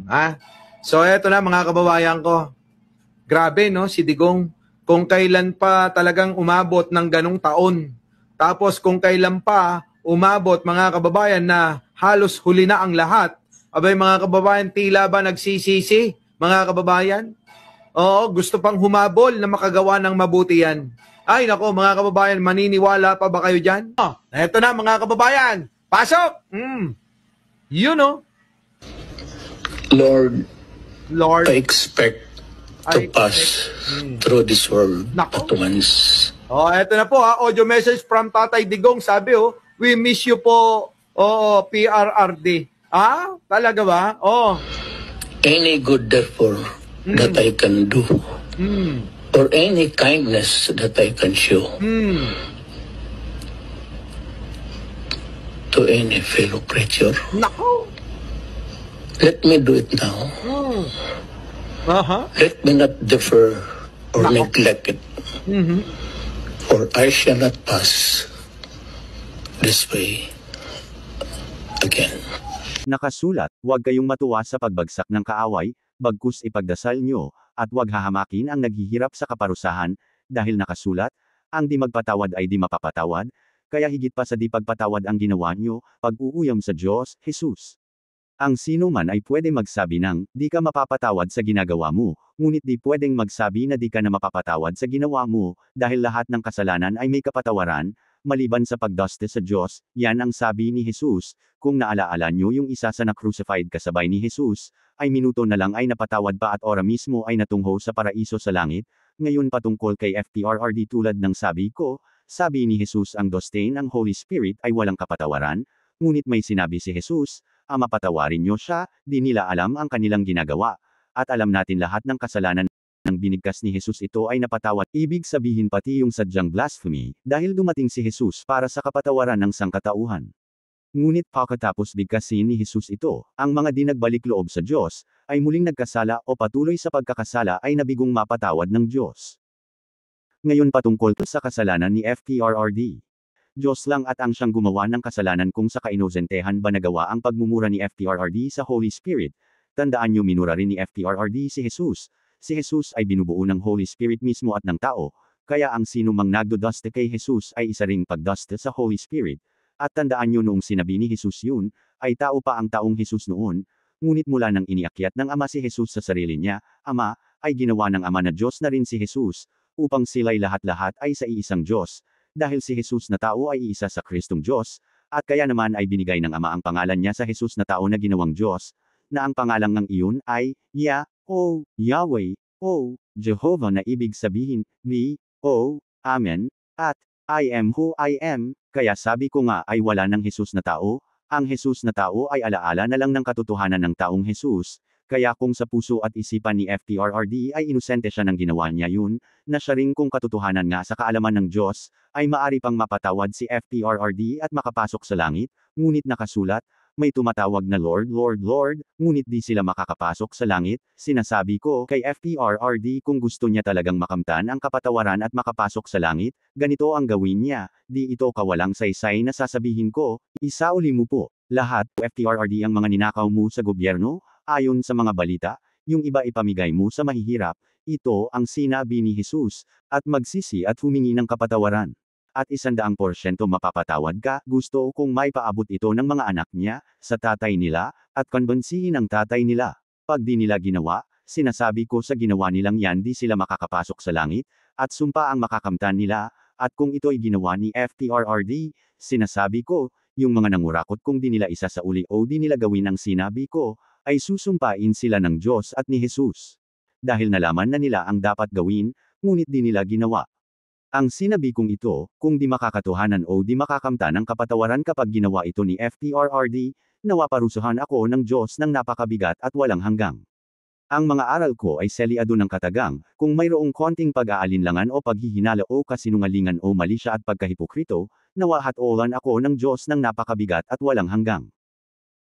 Ha? So eto na mga kababayan ko. Grabe no, si Digong. Kung kailan pa talagang umabot ng ganong taon. Tapos kung kailan pa umabot mga kababayan na halos huli na ang lahat. Abay mga kababayan, tila ba nagsisisi mga kababayan? Oo, gusto pang humabol na makagawa ng mabuti yan. Ay nako mga kababayan, maniniwala pa ba kayo dyan? Eto na mga kababayan, pasok! You know. Lord, Lord, I expect to pass through this world at once. Oh, eto na po ha, audio message from Tatay Digong. Sabi we miss you po. PRRD. Talaga ba? Any good therefore that I can do, or any kindness that I can show to any fellow creature, Nako. let me do it now. Let me not defer or neglect it. For I shall not pass this way again. Nakasulat, huwag kayong matuwa sa pagbagsak ng kaaway, bagkus ipagdasal nyo, at huwag hahamakin ang naghihirap sa kaparusahan, dahil nakasulat, ang di magpatawad ay di mapapatawad, kaya higit pa sa di pagpatawad ang ginawa nyo, pag-uuyam sa Diyos, Jesus. Ang sino man ay pwede magsabi ng, di ka mapapatawad sa ginagawa mo, ngunit di pwedeng magsabi na di ka na mapapatawad sa ginawa mo, dahil lahat ng kasalanan ay may kapatawaran, maliban sa pagdaste sa Diyos, yan ang sabi ni Jesus. Kung naalaala nyo yung isa sa na-crucified kasabay ni Jesus, ay minuto na lang ay napatawad pa at ora mismo ay natungho sa paraiso sa langit. Ngayon patungkol kay FPRRD tulad ng sabi ko, sabi ni Jesus ang Dostane ang Holy Spirit ay walang kapatawaran, ngunit may sinabi si Jesus, mapatawarin nyo siya, di nila alam ang kanilang ginagawa. At alam natin lahat ng kasalanan ng binigkas ni Jesus ito ay napatawad. Ibig sabihin pati yung sadyang blasphemy, dahil dumating si Jesus para sa kapatawaran ng sangkatauhan. Ngunit pagkatapos bigkasin ni Jesus ito, ang mga di nagbalik loob sa Diyos, ay muling nagkasala o patuloy sa pagkakasala ay nabigong mapatawad ng Diyos. Ngayon patungkol sa kasalanan ni FPRRD. Diyos lang at ang siyang gumawa ng kasalanan kung sa kainosentehan ba nagawa ang pagmumura ni FPRRD sa Holy Spirit. Tandaan niyo minura rin ni FPRRD si Jesus. Si Jesus ay binubuo ng Holy Spirit mismo at ng tao, kaya ang sino mang nagdudaste kay Jesus ay isa ring pagdaste sa Holy Spirit. At tandaan niyo noong sinabi ni Jesus yun, ay tao pa ang taong Jesus noon, ngunit mula nang iniakyat ng Ama si Jesus sa sarili niya, Ama, ay ginawa ng Ama na Diyos na rin si Jesus, upang sila'y lahat-lahat ay sa iisang Diyos. Dahil si Jesus na tao ay iisa sa Kristong Diyos, at kaya naman ay binigay ng Ama ang pangalan niya sa Jesus na tao na ginawang Diyos, na ang pangalang ng iyon ay, Yahweh, Jehovah na ibig sabihin, Amen, at, I am who I am, kaya sabi ko nga ay wala ng Jesus na tao, ang Jesus na tao ay alaala na lang ng katotohanan ng taong Jesus. Kaya kung sa puso at isipan ni FPRRD ay inosente siya ng ginawa niya yun, na siya ring kung katotohanan nga sa kaalaman ng Diyos, ay maari pang mapatawad si FPRRD at makapasok sa langit, ngunit nakasulat, may tumatawag na Lord, Lord, Lord, ngunit di sila makakapasok sa langit. Sinasabi ko kay FPRRD kung gusto niya talagang makamtan ang kapatawaran at makapasok sa langit, ganito ang gawin niya, di ito kawalang saysay na sasabihin ko, isauli mo po, lahat, FPRRD ang mga ninakaw mo sa gobyerno, ayon sa mga balita, yung iba ipamigay mo sa mahihirap, ito ang sinabi ni Jesus, at magsisi at humingi ng kapatawaran. At 100% mapapatawad ka, gusto kong may paabot ito ng mga anak niya, sa tatay nila, at konbensihin ang tatay nila. Pag di nila ginawa, sinasabi ko sa ginawa nilang yan di sila makakapasok sa langit, at sumpa ang makakamtan nila, at kung ito'y ginawa ni FPRRD, sinasabi ko, yung mga nangurakot kung di nila isa sa uli o di nila gawin ang sinabi ko, ay susumpain sila ng Diyos at ni Jesus. Dahil nalaman na nila ang dapat gawin, ngunit di nila ginawa. Ang sinabi kong ito, kung di makakatuhanan o di makakamtan ng kapatawaran kapag ginawa ito ni FPRRD, nawa parusahan ako ng Diyos ng napakabigat at walang hanggang. Ang mga aral ko ay seliado ng katagang, kung mayroong konting pag-aalinlangan o paghihinala o kasinungalingan o mali siya at pagkahipokrito, nawa hatolan ako ng Diyos ng napakabigat at walang hanggang.